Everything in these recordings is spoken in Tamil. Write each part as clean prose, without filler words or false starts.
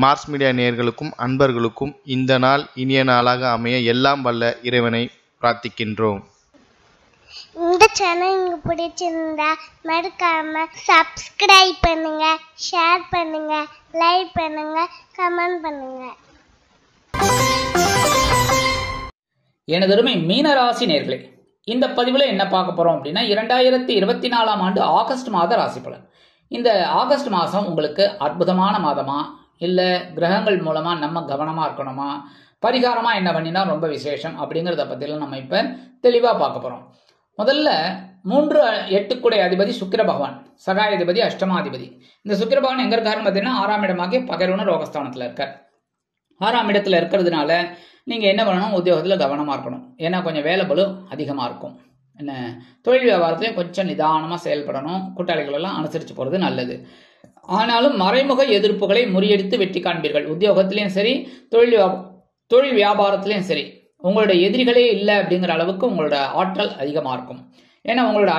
மார்ஸ் மீடியா நேயர்களுக்கும் அன்பர்களுக்கும் இந்த நாள் இனிய நாளாக அமைய எல்லாம் வல்ல இறைவனை பிரார்த்திக்கின்றோம். இந்த சேனல் உங்களுக்கு பிடிச்சிருந்தா மறக்காம சப்ஸ்கிரைப் பண்ணுங்க, ஷேர் பண்ணுங்க, லைக் பண்ணுங்க, கமெண்ட் பண்ணுங்க. எனதருமை மீனராசி நேயர்களே, இந்த பதிவில் என்ன பார்க்க போறோம் அப்படின்னா 2024ஆம் ஆண்டு ஆகஸ்ட் மாத ராசி பலன். இந்த ஆகஸ்ட் மாதம் உங்களுக்கு அற்புதமான மாதமா இல்லை கிரகங்கள் மூலமா நம்ம கவனமா இருக்கணுமா, பரிகாரமா என்ன பண்ணினா ரொம்ப விசேஷம் அப்படிங்கிறத பற்றிலாம் நம்ம இப்போ தெளிவாக பார்க்க போறோம். முதல்ல 3-8 அதிபதி சுக்கிர பகவான், சகாயாதிபதி, அஷ்டமாதிபதி. இந்த சுக்கிர பகவான் எங்க இருக்காருன்னு பார்த்தீங்கன்னா 6ஆம் இடமாகிய பகைரோன ரோகஸ்தானத்தில் இருக்கார். 6ஆம் இடத்துல இருக்கிறதுனால நீங்க என்ன பண்ணணும், உத்தியோகத்தில் கவனமா இருக்கணும். ஏன்னா கொஞ்சம் வேலை பளு அதிகமாக இருக்கும். என்ன தொழில் வியாபாரத்திலையும் கொஞ்சம் நிதானமாக செயல்படணும். கூட்டாளிகள் எல்லாம் அனுசரித்து போகிறது நல்லது. ஆனாலும் மறைமுக எதிர்ப்புகளை முறியடித்து வெற்றி காண்பீர்கள். உத்தியோகத்திலையும் சரி, தொழில் வியாபாரத்திலையும் சரி, உங்களோட எதிரிகளே இல்லை அப்படிங்கிற அளவுக்கு உங்களோட ஆற்றல் அதிகமாக இருக்கும். ஏன்னா உங்களோட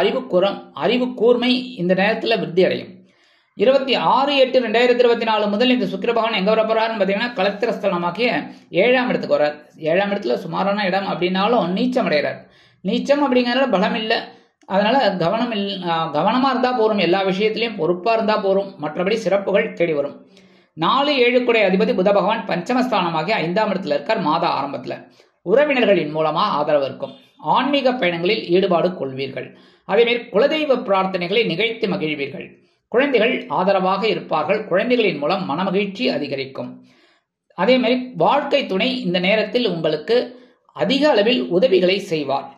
அறிவு கூர்மை இந்த நேரத்தில் விருத்தி அடையும். 26/8/2024 முதல் இந்த சுக்கிர பகவான் எங்க வர போறாருன்னு பார்த்தீங்கன்னா கலத்திரஸ்தலமாக்கிய 7ஆம் இடத்துக்கு வர்றார். 7ஆம் இடத்துல சுமாரான இடம் அப்படின்னாலும் நீச்சம் அடைகிறார். நீச்சம் அப்படிங்கிறதுல பலம் இல்லை. அதனால கவனமா இருந்தா போரும். எல்லா விஷயத்திலையும் பொறுப்பா இருந்தா போரும். மற்றபடி சிறப்புகள் தேடி வரும். 4-7 அதிபதி புத பகவான் பஞ்சமஸ்தானமாகிய 5ஆம் இடத்துல இருக்கார். மாத ஆரம்பத்துல உறவினர்களின் மூலமா ஆதரவு இருக்கும். ஆன்மீக பயணங்களில் ஈடுபாடு கொள்வீர்கள். அதேமாரி குலதெய்வ பிரார்த்தனைகளை நிகழ்த்தி மகிழ்வீர்கள். குழந்தைகள் ஆதரவாக இருப்பார்கள். குழந்தைகளின் மூலம் மனமகிழ்ச்சி அதிகரிக்கும். அதே மாதிரி வாழ்க்கை துணை இந்த நேரத்தில் உங்களுக்கு அதிக அளவில் உதவிகளை செய்வார்.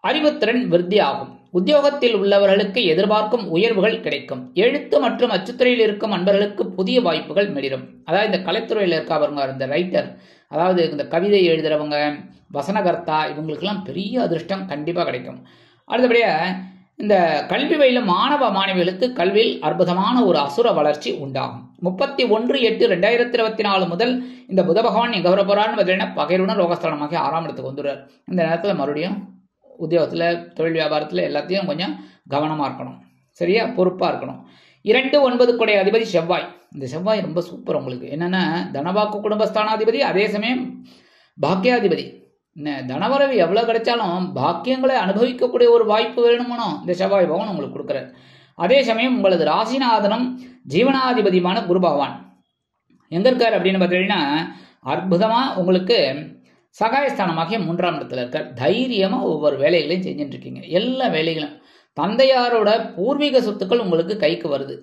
அறிவுத்திறன் விருத்தி ஆகும். உத்தியோகத்தில் உள்ளவர்களுக்கு எதிர்பார்க்கும் உயர்வுகள் கிடைக்கும். எழுத்து மற்றும் அச்சுத்துறையில் இருக்கும் அன்பர்களுக்கு புதிய வாய்ப்புகள் மிளிரும். அதாவது இந்த கலைத்துறையில் இருக்கவங்க, இந்த ரைட்டர், அதாவது இந்த கவிதை எழுதுறவங்க, வசனகர்த்தா, இவங்களுக்கெல்லாம் பெரிய அதிர்ஷ்டம் கண்டிப்பாக கிடைக்கும். அடுத்தபடியா இந்த கல்வி பயிலும் மாணவ மாணவிகளுக்கு கல்வியில் அற்புதமான ஒரு அசுர வளர்ச்சி உண்டாகும். 31/8/2024 முதல் இந்த புத பகவான் எங்க வர போறான்னு பார்த்தீங்கன்னா பகைருடன் ரோகஸ்தானமாக 6ஆம் இடத்துக்கு வந்துடுறார். இந்த நேரத்தில் மறுபடியும் உத்தியோகத்தில், தொழில் வியாபாரத்தில் எல்லாத்தையும் கொஞ்சம் கவனமாக இருக்கணும். சரியா, பொறுப்பாக இருக்கணும். 2-9 அதிபதி செவ்வாய். இந்த செவ்வாய் ரொம்ப சூப்பர் உங்களுக்கு. என்னன்னா தனவாக்கு குடும்பஸ்தானாதிபதி, அதே சமயம் பாக்கியாதிபதி. தனவரவு எவ்வளவு கிடைச்சாலும் பாக்கியங்களை அனுபவிக்கக்கூடிய ஒரு வாய்ப்பு வேணுமோ இந்த செவ்வாய் பகவான் உங்களுக்கு கொடுக்குறார். அதே சமயம் உங்களது ராசிநாதனம் ஜீவனாதிபதியான குரு பகவான் எங்க இருக்கார் அப்படின்னு பார்த்தீங்கன்னா அற்புதமா உங்களுக்கு சகாயஸ்தானமாகிய 3ஆம் இடத்துல இருக்கார். தைரியமா ஒவ்வொரு வேலைகளையும் செஞ்சுட்டு இருக்கீங்க. எல்லா வேலைகளும் தந்தையாரோட பூர்வீக சொத்துக்கள் உங்களுக்கு கைக்கு வருது.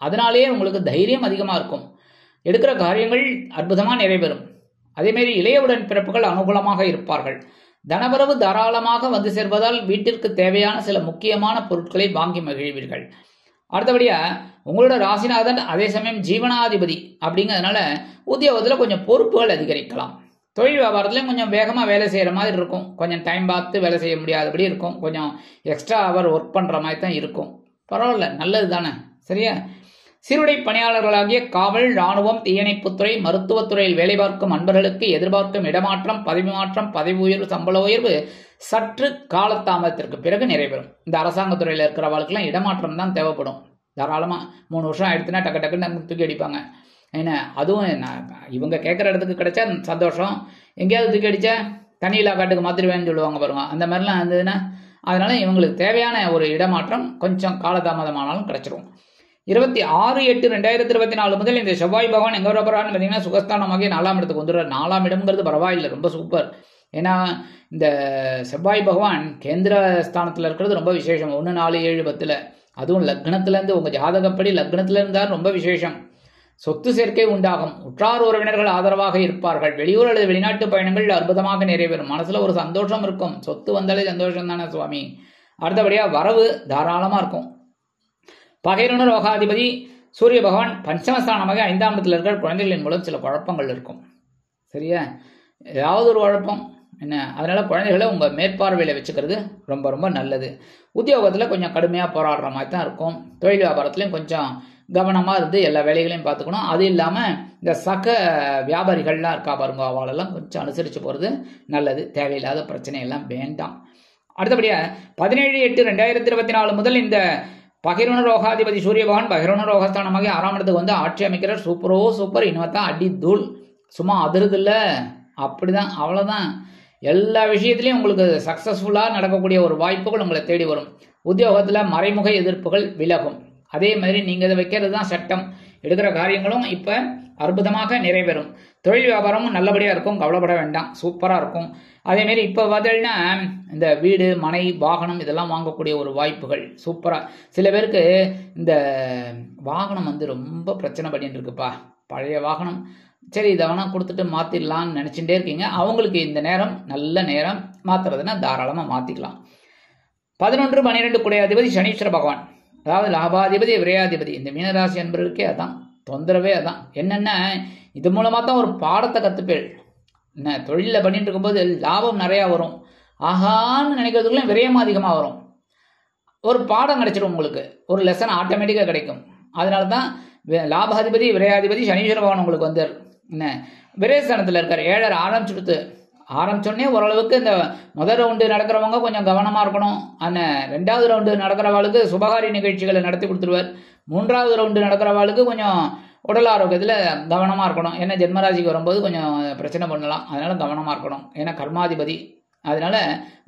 அதனாலேயே உங்களுக்கு தைரியம் அதிகமா இருக்கும். எடுக்கிற காரியங்கள் அற்புதமா நிறைவேறும். அதேமாரி இளையவுடன் பிறப்புகள் அனுகூலமாக இருப்பார்கள். தனவரவு தாராளமாக வந்து சேர்வதால் வீட்டிற்கு தேவையான சில முக்கியமான பொருட்களை வாங்கி மகிழ்வீர்கள். அடுத்தபடியா உங்களோட ராசிநாதன் அதே சமயம் ஜீவனாதிபதி அப்படிங்கிறதுனால உத்தியோகத்தில் கொஞ்சம் பொறுப்புகள் அதிகரிக்கலாம். தொழில் வியாபாரத்துலையும் கொஞ்சம் வேகமாக வேலை செய்கிற மாதிரி இருக்கும். கொஞ்சம் டைம் பார்த்து வேலை செய்ய முடியாதபடி இருக்கும். கொஞ்சம் எக்ஸ்ட்ரா அவர் ஒர்க் பண்ணுற மாதிரி தான் இருக்கும். பரவாயில்ல, நல்லது தானே. சரியா, சிறுடை பணியாளர்களாகிய காவல், இராணுவம், தீயணைப்புத்துறை, மருத்துவத்துறையில் வேலை பார்க்கும் அன்பர்களுக்கு எதிர்பார்க்கும் இடமாற்றம், பதவி மாற்றம், பதவி உயர்வு, சம்பள உயர்வு சற்று காலதாமதத்திற்கு பிறகு நிறைவேறும். இந்த அரசாங்கத்துறையில் இருக்கிறவர்களுக்கெல்லாம் இடமாற்றம் தான் தேவைப்படும். தாராளமாக 3 வருஷம் ஆயிடுச்சுன்னா டக்கு டக்குன்னு தூக்கி அடிப்பாங்க. என்ன அதுவும் இவங்க கேட்குற இடத்துக்கு கிடைச்சா சந்தோஷம். எங்கேயாவது தூக்கி அடிச்சா தண்ணியில்லா காட்டுக்கு மாத்திருவேன்னு சொல்லுவாங்க பாருங்க. அந்த மாதிரிலாம் இருந்ததுன்னா அதனால இவங்களுக்கு தேவையான ஒரு இடமாற்றம் கொஞ்சம் காலதாமதமானாலும் கிடைச்சிரும். 26/8/2024 முதல் இந்த செவ்வாய் பகவான் எங்க வரப்போறான்னு பார்த்தீங்கன்னா சுகஸ்தானமாகிய 4ஆம் இடத்துக்கு வந்துடுறார். 4ஆம் இடம்ங்கிறது பரவாயில்லை, ரொம்ப சூப்பர். ஏன்னா இந்த செவ்வாய் பகவான் கேந்திர ஸ்தானத்தில் இருக்கிறது ரொம்ப விசேஷம். 1, 4, 7, 10 அதுவும் லக்னத்திலேருந்து உங்க ஜாதகப்படி லக்னத்துல இருந்தால் ரொம்ப விசேஷம். சொத்து சேர்க்கை உண்டாகும். உற்றார் உறவினர்கள் ஆதரவாக இருப்பார்கள். வெளியூர் அல்லது வெளிநாட்டு பயணங்கள் அற்புதமாக நிறைவேறும். மனசுல ஒரு சந்தோஷம் இருக்கும். சொத்து வந்தாலே சந்தோஷம் தானே சுவாமி. அடுத்தபடியா வரவு தாராளமா இருக்கும். பகைருண ரோகாதிபதி சூரிய பகவான் பஞ்சமஸ்தானமாக 5ஆம் இடத்துல இருக்கிற குழந்தைகளின் மூலம் சில குழப்பங்கள் இருக்கும். சரியா, ஏதாவது ஒரு குழப்பம் என்ன, அதனால குழந்தைகளை உங்க மேற்பார்வையில வச்சுக்கிறது ரொம்ப ரொம்ப நல்லது. உத்தியோகத்துல கொஞ்சம் கடுமையா போராடுற மாதிரி தான் இருக்கும். தொழில் வியாபாரத்திலையும் கொஞ்சம் கவனமா இருந்து எல்லா வேலைகளையும் பார்த்துக்கணும். அது இல்லாம இந்த சக வியாபாரிகள்லாம் இருக்கா பாருங்க, அவளெல்லாம் கொஞ்சம் அனுசரிச்சு போறது நல்லது. தேவையில்லாத பிரச்சனை எல்லாம் வேண்டாம். அடுத்தபடியா 17/8/2024 முதல் இந்த பகிர்வன ரோகாதிபதி சூரிய பகவான் பகிர்வன ரோகஸ்தானமாகி 6ஆம் இடத்துக்கு வந்து ஆட்சி அமைக்கிறார். சூப்பரோ சூப்பர். இன்னும் அடி தூள் சும்மா அதிருது இல்லை, அப்படிதான், அவ்வளோதான். எல்லா விஷயத்திலையும் உங்களுக்கு சக்ஸஸ்ஃபுல்லாக நடக்கக்கூடிய ஒரு வாய்ப்புகள் உங்களை தேடி வரும். உத்தியோகத்தில் மறைமுக எதிர்ப்புகள் விலகும். அதே மாதிரி நீங்கள் இதை வைக்கிறது தான் சட்டம். எடுக்கிற காரியங்களும் இப்போ அற்புதமாக நிறைவேறும். தொழில் வியாபாரமும் நல்லபடியாக இருக்கும், கவலைப்பட வேண்டாம், சூப்பராக இருக்கும். அதேமாரி இப்போ பார்த்தீங்கன்னா இந்த வீடு மனை வாகனம் இதெல்லாம் வாங்கக்கூடிய ஒரு வாய்ப்புகள் சூப்பராக. சில பேருக்கு இந்த வாகனம் வந்து ரொம்ப பிரச்சனை பண்ணிட்டு இருக்குப்பா, பழைய வாகனம், சரி இதை வேணால் கொடுத்துட்டு மாற்றிடலான்னு நினச்சிட்டே இருக்கீங்க. அவங்களுக்கு இந்த நேரம் நல்ல நேரம், மாற்றுறதுன்னா தாராளமாக மாற்றிக்கலாம். 11, 12 குடையாதிபதி சனீஸ்வர பகவான், அதாவது லாபாதிபதி விரையாதிபதி. இந்த மீனராசி என்பவருக்கே அதான் தொந்தரவே. அதான் என்னென்னா, இது மூலமாக தான் ஒரு பாடத்தை கற்றுப்பேள். என்ன தொழிலில் பண்ணிட்டு இருக்கும்போது லாபம் நிறையா வரும், ஆகான்னு நினைக்கிறதுக்குள்ளே விரயமும் அதிகமாக வரும். ஒரு பாடம் கிடைச்சிடும் உங்களுக்கு, ஒரு லெசன் ஆட்டோமேட்டிக்காக கிடைக்கும். அதனால தான் லாபாதிபதி விரையாதிபதி சனீஸ்வர பகவான் உங்களுக்கு வந்து என்ன விரயஸ்தானத்தில் இருக்கார். 7 ஆரம்பிச்சோடனே ஓரளவுக்கு இந்த முதல் ரவுண்டு நடக்கிறவங்க கொஞ்சம் கவனமாக இருக்கணும். அந்த 2வது ரவுண்டு நடக்கிறவாளுக்கு சுபகாரி நிகழ்ச்சிகளை நடத்தி கொடுத்துருவார். 3வது ரவுண்டு நடக்கிறவாளுக்கு கொஞ்சம் உடல் ஆரோக்கியத்தில் கவனமாக இருக்கணும். ஏன்னா ஜென்மராசிக்கு வரும்போது கொஞ்சம் பிரச்சனை பண்ணலாம், அதனால கவனமாக இருக்கணும். ஏன்னா கர்மாதிபதி, அதனால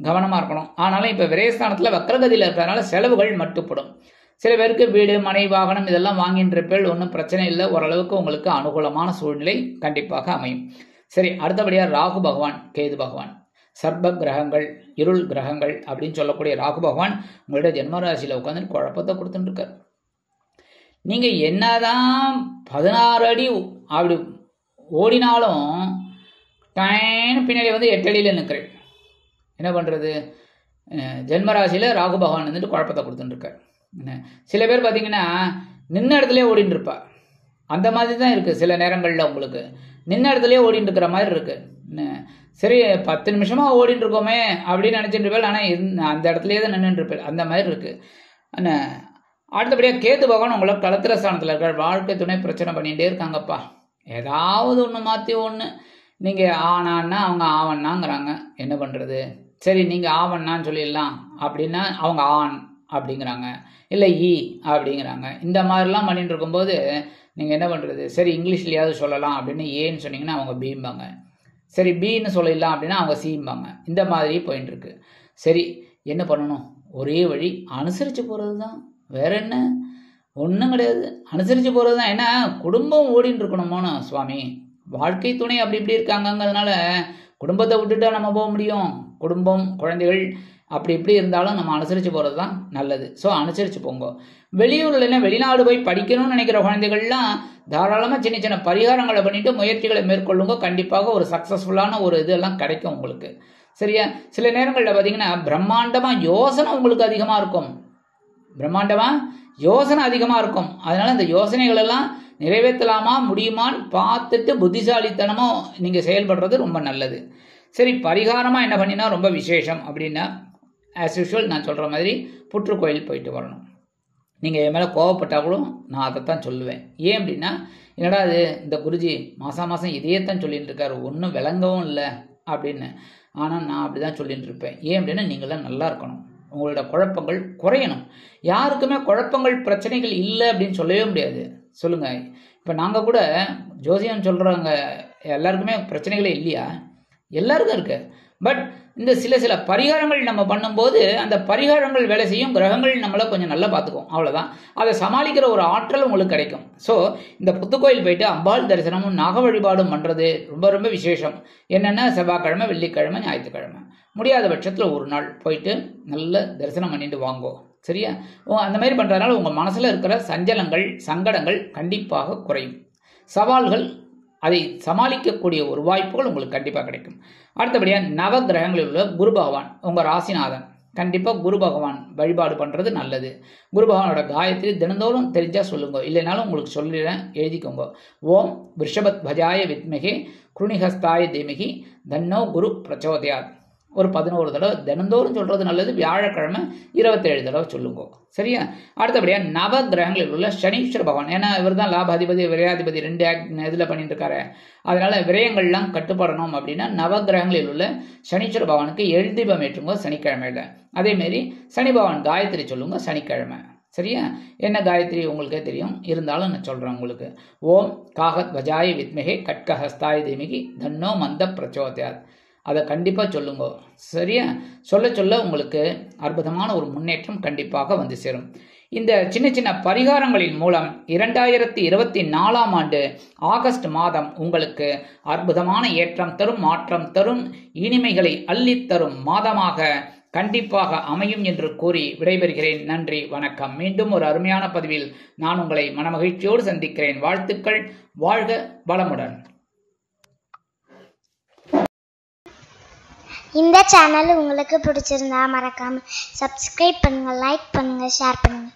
கவனமாக இருக்கணும். ஆனாலும் இப்போ விரயஸ்தானத்தில் வக்ரகதியில் இருக்கிறதுனால செலவுகள் மட்டுப்படும். சில பேருக்கு வீடு மனை வாகனம் இதெல்லாம் வாங்கின்ற பேர் ஒன்றும் பிரச்சனை இல்லை, ஓரளவுக்கு உங்களுக்கு அனுகூலமான சூழ்நிலை கண்டிப்பாக அமையும். சரி, அடுத்தபடியாக ராகு பகவான் கேது பகவான், சர்ப கிரகங்கள் இருள் கிரகங்கள் அப்படின்னு சொல்லக்கூடிய ராகு பகவான் உங்களோட ஜென்மராசியில் உட்காந்து குழப்பத்தை கொடுத்துட்டு இருக்கார். நீங்கள் என்னதான் 16 அடி அப்படி ஓடினாலும் டைன்னு பின்னாடி வந்து 8 அடியில் நிற்கிறேன். என்ன பண்ணுறது? ஜென்மராசியில் ராகு பகவான் வந்துட்டு குழப்பத்தை கொடுத்துட்டு இருக்கார். சில பேர் பார்த்தீங்கன்னா நின்ன இடத்துலேயே ஓடிட்டு இருப்பா. அந்த மாதிரி தான் இருக்குது. சில நேரங்களில் உங்களுக்கு நின்ன இடத்துலேயே ஓடிட்டு இருக்கிற மாதிரி இருக்குது. சரி 10 நிமிஷமாக ஓடிட்டு இருக்கோமே அப்படின்னு நினச்சிட்டு இருப்பேன், ஆனால் அந்த இடத்துலையே தான் நின்றுட்டு இருப்பேன். அந்த மாதிரி இருக்குது. அடுத்தபடியாக கேது பகவான் உங்களை களத்திர ஸ்தானத்தில் இருக்கார். வாழ்க்கை துணை பிரச்சனை பண்ணிகிட்டே இருக்காங்கப்பா. ஏதாவது ஒன்று மாற்றி ஒன்று, நீங்கள் ஆனான்னா அவங்க ஆவண்ணாங்கிறாங்க. என்ன பண்ணுறது? சரி நீங்கள் ஆவண்ணான்னு சொல்லிடலாம் அப்படின்னா அவங்க ஆண் அப்படிங்கிறாங்க, இல்லை அப்படிங்கிறாங்க. இந்த மாதிரிலாம் பண்ணிட்டு இருக்கும்போது நீங்கள் என்ன பண்ணுறது? சரி இங்கிலீஷ்லையாவது சொல்லலாம் அப்படின்னு ஏன்னு சொன்னீங்கன்னா அவங்க பீம்பாங்க. சரி பின்னு சொல்லிடலாம் அப்படின்னா அவங்க சீம்பாங்க. இந்த மாதிரி போயின்னு இருக்கு. சரி என்ன பண்ணணும்? ஒரே வழி அனுசரித்து போகிறது தான், வேற என்ன, ஒன்றும் கிடையாது. அனுசரித்து போகிறது தான். ஏன்னா குடும்பம் ஓடின்னு இருக்கணுமோன்னு சுவாமி, வாழ்க்கை துணை அப்படி இப்படி இருக்காங்கங்கிறதுனால குடும்பத்தை விட்டுட்டா நம்ம போக முடியும்? குடும்பம் குழந்தைகள் அப்படி இப்படி இருந்தாலும் நம்ம அனுசரித்து போகிறது தான் நல்லது. ஸோ அனுசரித்து போங்க. வெளியூர்ல வெளிநாடு போய் படிக்கணும்னு நினைக்கிற குழந்தைகள்லாம் தாராளமாக சின்ன சின்ன பரிகாரங்களை பண்ணிட்டு முயற்சிகளை மேற்கொள்ளுங்க. கண்டிப்பாக ஒரு சக்ஸஸ்ஃபுல்லான ஒரு இதெல்லாம் கிடைக்கும் உங்களுக்கு. சரியா? சில நேரங்களில் பார்த்தீங்கன்னா பிரம்மாண்டமாக யோசனை உங்களுக்கு அதிகமாக இருக்கும். யோசனை அதிகமாக இருக்கும். அதனால இந்த யோசனைகள் எல்லாம் நிறைவேற்றலாமா முடியுமான்னு பார்த்துட்டு புத்திசாலித்தனமோ நீங்கள் செயல்படுறது ரொம்ப நல்லது. சரி, பரிகாரமாக என்ன பண்ணினா ரொம்ப விசேஷம் அப்படின்னா, ஆஸ் யூஷுவல் நான் சொல்கிற மாதிரி புற்றுக்கோயில் போயிட்டு வரணும். நீங்கள் என் மேலே கோவப்பட்டால் கூட நான் அதைத்தான் சொல்லுவேன். ஏன் அப்படின்னா, என்னடா அது இந்த குருஜி மாதம் இதையத்தான் சொல்லிட்டு இருக்காரு, ஒன்றும் விளங்கவும் இல்லை அப்படின்னு. ஆனால் நான் அப்படி தான் சொல்லிட்டு இருப்பேன். ஏன் அப்படின்னா நீங்களாம் நல்லா இருக்கணும், உங்களோட குழப்பங்கள் குறையணும். யாருக்குமே குழப்பங்கள் பிரச்சனைகள் இல்லை அப்படின்னு சொல்லவே முடியாது. சொல்லுங்கள், இப்போ நாங்கள் கூட ஜோசியம் சொல்கிறவங்க எல்லாருக்குமே பிரச்சனைகளே இல்லையா? எல்லாருக்கும் இருக்கு. பட் இந்த சில பரிகாரங்கள் நம்ம பண்ணும்போது அந்த பரிகாரங்கள் வேலை செய்யும், கிரகங்கள் நம்மளை கொஞ்சம் நல்லா பார்த்துக்கும், அவ்வளோதான். அதை சமாளிக்கிற ஒரு ஆற்றல் உங்களுக்கு கிடைக்கும். ஸோ இந்த புத்துக்கோயில் போயிட்டு அம்பாள் தரிசனமும் நாக வழிபாடும் பண்ணுறது ரொம்ப ரொம்ப விசேஷம். என்னென்னா செவ்வாய்க்கிழமை, வெள்ளிக்கிழமை, ஞாயிற்றுக்கிழமை, முடியாத பட்சத்தில் ஒரு நாள் போயிட்டு நல்ல தரிசனம் பண்ணிட்டு வாங்கோ. சரியா? அந்த மாதிரி பண்ணுறதுனால உங்கள் மனசில் இருக்கிற சஞ்சலங்கள் சங்கடங்கள் கண்டிப்பாக குறையும். சவால்கள் அதை சமாளிக்கக்கூடிய ஒரு வாய்ப்புகள் உங்களுக்கு கண்டிப்பாக கிடைக்கும். அடுத்தபடியாக நவ கிரகங்களில் உள்ள குரு பகவான் உங்கள் ராசிநாதன், கண்டிப்பாக குரு பகவான் வழிபாடு பண்ணுறது நல்லது. குரு பகவானோட காயத்ரி தினந்தோறும் தெரிஞ்சால் சொல்லுங்க, இல்லைனாலும் உங்களுக்கு சொல்லிடுறேன், எழுதிக்கோங்க. ஓம் விருஷபத் பஜாய வித்மகே குருணிஹஸ்தாய தீமகி தன்னோ குரு பிரச்சோதயாத். ஒரு 11 தடவை தினந்தோறும் சொல்கிறது நல்லது. வியாழக்கிழமை 27 தடவை சொல்லுங்க. சரியா? அடுத்தபடியாக நவ கிரகங்களில் உள்ள சனீஸ்வர பகவான், ஏன்னா இவர் தான் லாபாதிபதி விரையாதிபதி 2 இதில் பண்ணிட்டு இருக்காரு. அதனால விரயங்கள்லாம் கட்டுப்படணும் அப்படின்னா நவ கிரகங்களில் உள்ள சனீஸ்வர பகவானுக்கு எள் தீபம் ஏற்றுங்க சனிக்கிழமையில. அதேமாரி சனி பகவான் காயத்ரி சொல்லுங்க சனிக்கிழமை. சரியா? என்ன காயத்ரி உங்களுக்கே தெரியும், இருந்தாலும் நான் சொல்கிறேன் உங்களுக்கு. ஓம் காகத் வஜாய வித்மகே கட்கஹஸ்தாய தீமகி தன்னோ மந்த பிரச்சோதயாத். அதை கண்டிப்பாக சொல்லுங்க. சரியா? சொல்ல சொல்ல உங்களுக்கு அற்புதமான ஒரு முன்னேற்றம் கண்டிப்பாக வந்து சேரும். இந்த சின்ன சின்ன பரிகாரங்களின் மூலம் 2024ஆம் ஆண்டு ஆகஸ்ட் மாதம் உங்களுக்கு அற்புதமான ஏற்றம் தரும், மாற்றம் தரும், இனிமைகளை அள்ளித்தரும் மாதமாக கண்டிப்பாக அமையும் என்று கூறி விடைபெறுகிறேன். நன்றி, வணக்கம். மீண்டும் ஒரு அருமையான பதிவில் நான் உங்களை மனமகிழ்ச்சியோடு சந்திக்கிறேன். வாழ்த்துக்கள். வாழ்க வளமுடன். இந்த சேனல் உங்களுக்கு பிடிச்சிருந்தா மறக்காம சப்ஸ்கிரைப் பண்ணுங்க, லைக் பண்ணுங்க, ஷேர் பண்ணுங்க.